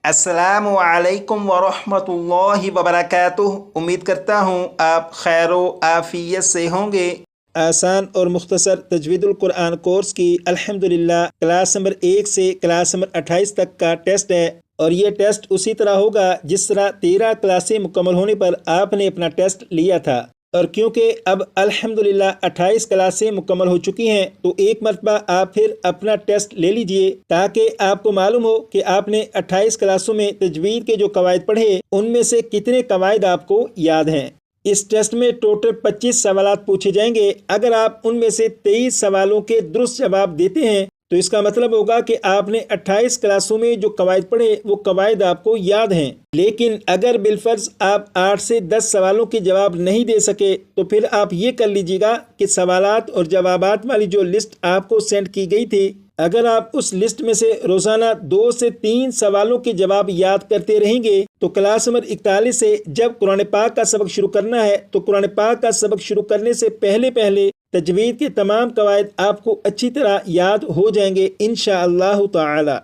अस्सलामु अलैकुम वरहमतुल्लाहि वबरकातुह। उम्मीद करता हूँ आप खैर आफियत से होंगे। आसान और मुख्तसर तजवीदुल कुरान कोर्स की अल्हम्दुलिल्लाह क्लास नंबर 1 से क्लास नंबर 28 तक का टेस्ट है, और ये टेस्ट उसी तरह होगा जिस तरह 13 क्लासें मुकम्मल होने पर आपने अपना टेस्ट लिया था। और क्योंकि अब अल्हम्दुलिल्लाह 28 क्लासें मुकम्मल हो चुकी हैं, तो एक मरतबा आप फिर अपना टेस्ट ले लीजिए ताकि आपको मालूम हो कि आपने 28 क्लासों में तजवीद के जो कवायद पढ़े उनमें से कितने कवायद आपको याद हैं। इस टेस्ट में टोटल 25 सवालात पूछे जाएंगे। अगर आप उनमें से 23 सवालों के दुरुस्त जवाब देते हैं तो इसका मतलब होगा कि आपने 28 क्लासों में जो कवायद पढ़े वो कवायद आपको याद हैं। लेकिन अगर बिलफर्ज आप 8 से 10 सवालों के जवाब नहीं दे सके तो फिर आप ये कर लीजिएगा कि सवालात और जवाबात वाली जो लिस्ट आपको सेंड की गई थी, अगर आप उस लिस्ट में से रोजाना 2 से 3 सवालों के जवाब याद करते रहेंगे तो क्लास नंबर 41 से जब कुरान पाक का सबक शुरू करना है तो कुरान पाक का सबक शुरू करने से पहले पहले तजवीद के तमाम कवायद आपको अच्छी तरह याद हो जाएंगे इंशाअल्लाह ताला।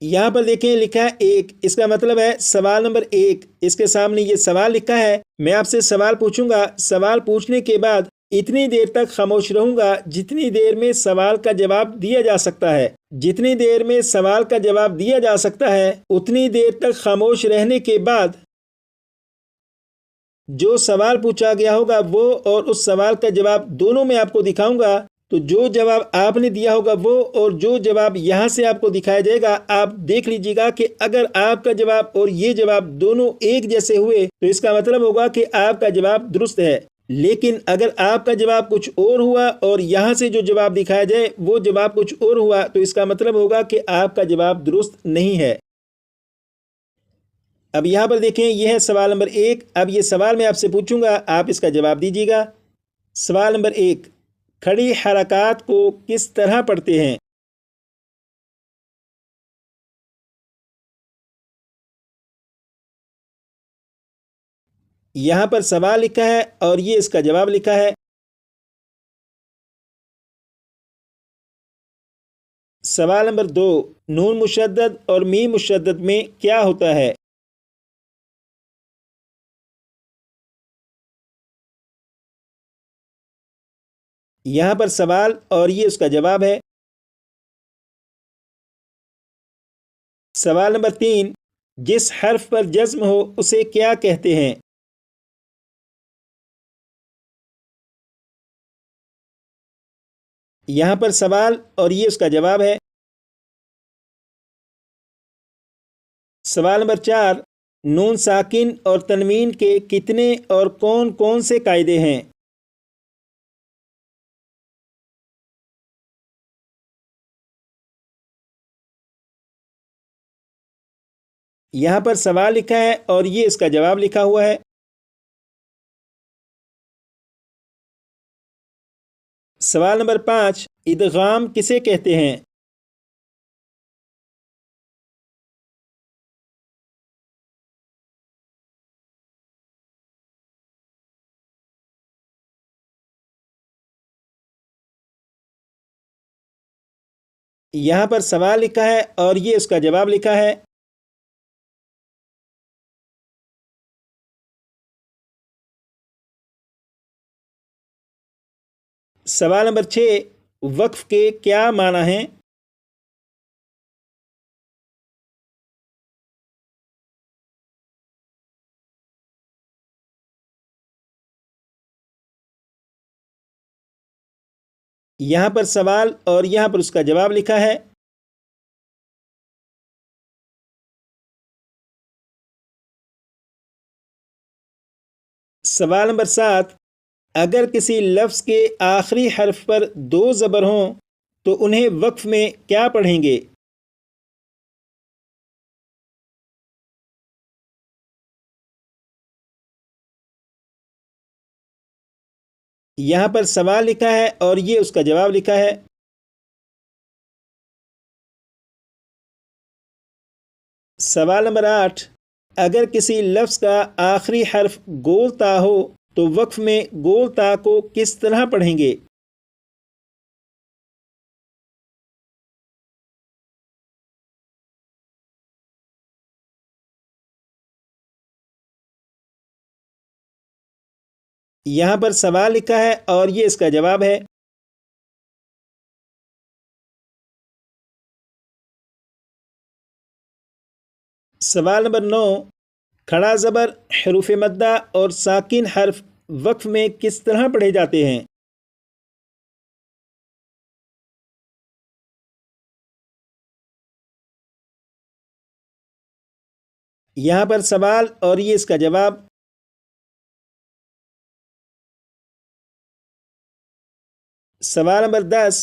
यहाँ पर देखें लिखा है 1, इसका मतलब है सवाल नंबर 1। इसके सामने ये सवाल लिखा है। मैं आपसे सवाल पूछूंगा, सवाल पूछने के बाद इतनी देर तक खामोश रहूंगा जितनी देर में सवाल का जवाब दिया जा सकता है। जितनी देर में सवाल का जवाब दिया जा सकता है उतनी देर तक खामोश रहने के बाद जो सवाल पूछा गया होगा वो और उस सवाल का जवाब दोनों में आपको दिखाऊंगा। तो जो जवाब आपने दिया होगा वो और जो जवाब यहाँ से आपको दिखाया जाएगा, आप देख लीजिएगा कि अगर आपका जवाब और ये जवाब दोनों एक जैसे हुए तो इसका मतलब होगा कि आपका जवाब दुरुस्त है। लेकिन अगर आपका जवाब कुछ और हुआ और यहाँ से जो जवाब दिखाया जाए वो जवाब कुछ और हुआ तो इसका मतलब होगा कि आपका जवाब दुरुस्त नहीं है। अब यहाँ पर देखें, यह है सवाल नंबर 1। अब ये सवाल मैं आपसे पूछूंगा, आप इसका जवाब दीजिएगा। सवाल नंबर 1, खड़ी हरकत को किस तरह पढ़ते हैं? यहाँ पर सवाल लिखा है और ये इसका जवाब लिखा है। सवाल नंबर 2, नून मुशद्दद और मीम मुशद्दद में क्या होता है? यहाँ पर सवाल और ये उसका जवाब है। सवाल नंबर 3, जिस हर्फ पर जज्म हो उसे क्या कहते हैं? यहाँ पर सवाल और ये उसका जवाब है। सवाल नंबर 4, नून साकिन और तनवीन के कितने और कौन कौन से कायदे हैं? यहाँ पर सवाल लिखा है और ये इसका जवाब लिखा हुआ है। सवाल नंबर 5, इदगाम किसे कहते हैं? यहाँ पर सवाल लिखा है और ये उसका जवाब लिखा है। सवाल नंबर 6, वक्फ के क्या माना है? यहाँ पर सवाल और यहाँ पर उसका जवाब लिखा है। सवाल नंबर 7, अगर किसी लफ्ज़ के आखिरी हर्फ पर 2 ज़बर हों तो उन्हें वक्फ में क्या पढ़ेंगे? यहाँ पर सवाल लिखा है और ये उसका जवाब लिखा है। सवाल नंबर 8, अगर किसी लफ्ज़ का आखिरी हर्फ गोल ता हो तो वक्फ में गोल ता को किस तरह पढ़ेंगे? یہاں پر سوال لکھا ہے اور یہ اس کا جواب ہے۔ سوال نمبر 9، کھڑا زبر، حروف مدہ اور ساکن حرف وقف میں کس طرح پڑھے جاتے ہیں؟ یہاں پر سوال اور یہ اس کا جواب۔ سوال نمبر 10،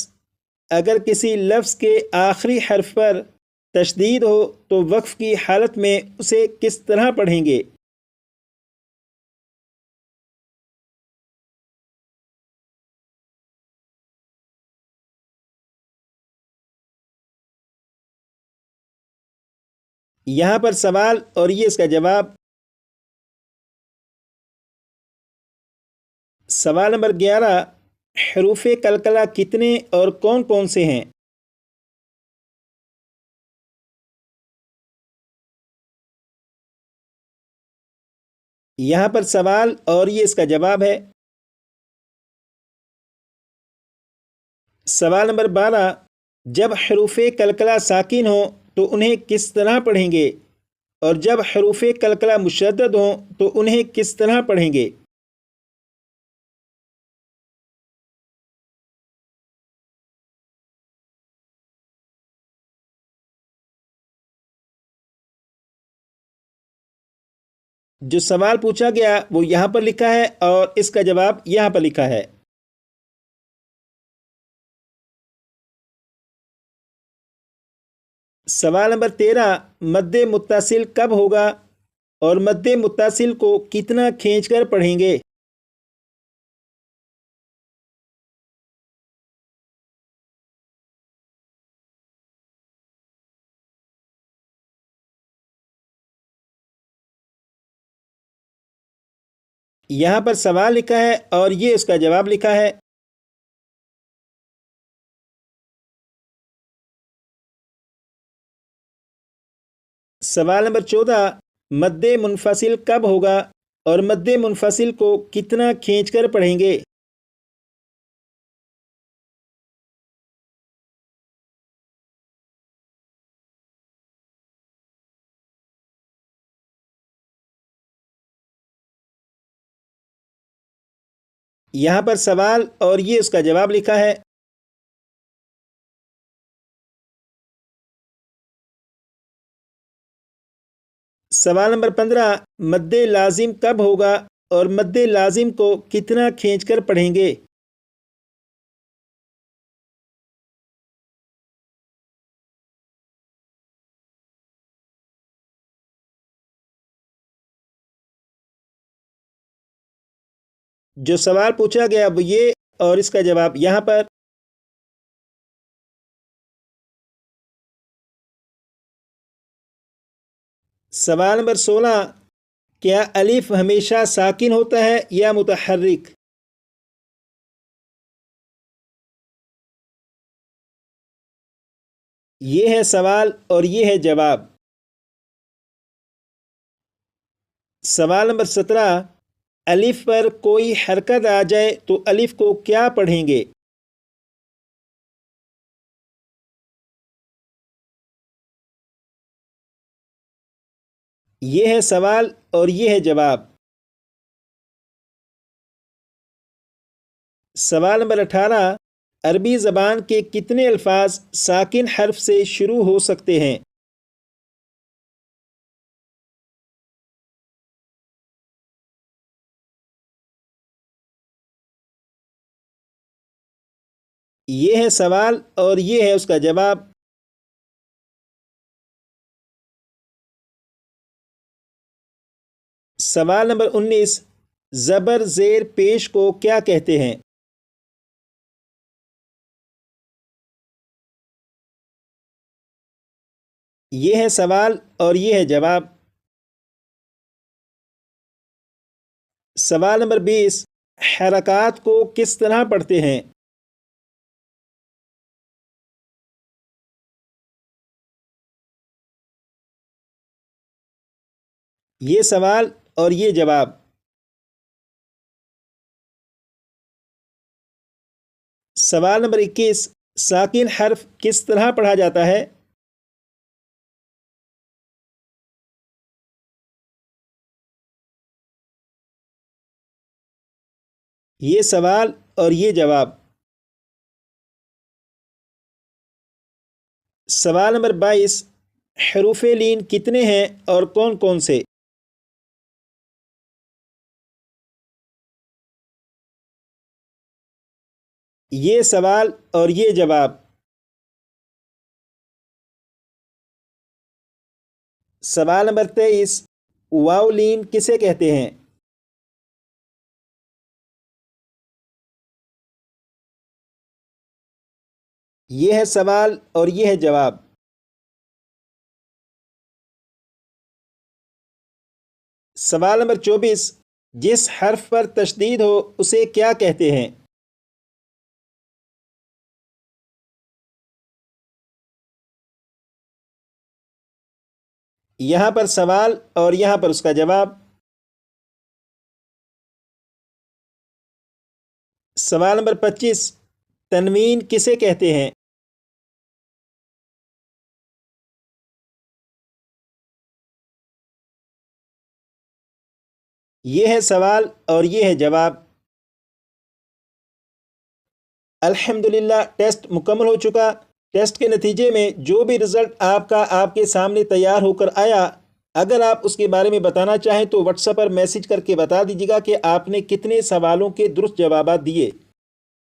اگر کسی لفظ کے آخری حرف پر تشدید ہو تو وقف کی حالت میں اسے کس طرح پڑھیں گے؟ یہاں پر سوال اور یہ اس کا جواب۔ سوال نمبر 11، حروف قلقلہ کتنے اور کون کون سے ہیں؟ یہاں پر سوال اور یہ اس کا جواب ہے۔ سوال نمبر 12، جب حروف قلقلہ ساکن ہوں تو انہیں کس طرح پڑھیں گے اور جب حروف قلقلہ مشدد ہوں تو انہیں کس طرح پڑھیں گے؟ جو سوال پوچھا گیا وہ یہاں پر لکھا ہے اور اس کا جواب یہاں پر لکھا ہے۔ سوال نمبر 13، مد متصل کب ہوگا اور مد متصل کو کتنا کھینچ کر پڑھیں گے؟ یہاں پر سوال لکھا ہے اور یہ اس کا جواب لکھا ہے۔ سوال نمبر 14، مد منفصل کب ہوگا اور مد منفصل کو کتنا کھینچ کر پڑھیں گے؟ یہاں پر سوال اور یہ اس کا جواب لکھا ہے۔ سوال نمبر 15، مد لازم کب ہوگا اور مد لازم کو کتنا کھینچ کر پڑھیں گے؟ جو سوال پوچھا گیا وہ یہ اور اس کا جواب یہاں پر۔ سوال نمبر 16، کیا الف ہمیشہ ساکن ہوتا ہے یا متحرک؟ یہ ہے سوال اور یہ ہے جواب۔ سوال نمبر 17، الف پر کوئی حرکت آ جائے تو الف کو کیا پڑھیں گے؟ یہ ہے سوال اور یہ ہے جواب۔ سوال نمبر 18، عربی زبان کے کتنے الفاظ ساکن حرف سے شروع ہو سکتے ہیں؟ یہ ہے سوال اور یہ ہے اس کا جواب۔ سوال نمبر 19، زبر زیر پیش کو کیا کہتے ہیں؟ یہ ہے سوال اور یہ ہے جواب۔ سوال نمبر 20، حرکات کو کس طرح پڑھتے ہیں؟ یہ سوال اور یہ جواب۔ سوال نمبر 21، ساکن حرف کس طرح پڑھا جاتا ہے؟ یہ سوال اور یہ جواب۔ سوال نمبر 22، حروف لین کتنے ہیں اور کون کون سے؟ یہ سوال اور یہ جواب۔ سوال نمبر 23، واو لین کسے کہتے ہیں؟ یہ ہے سوال اور یہ ہے جواب۔ سوال نمبر 24، جس حرف پر تشدید ہو اسے کیا کہتے ہیں؟ یہاں پر سوال اور یہاں پر اس کا جواب۔ سوال نمبر 25، تنوین کسے کہتے ہیں؟ یہ ہے سوال اور یہ ہے جواب۔ الحمدللہ ٹیسٹ مکمل ہو چکا۔ ٹیسٹ کے نتیجے میں جو بھی رزلٹ آپ کے سامنے تیار ہو کر آیا، اگر آپ اس کے بارے میں بتانا چاہیں تو واٹس ایپ پر میسج کر کے بتا دیجیے گا کہ آپ نے کتنے سوالوں کے درست جوابات دیے۔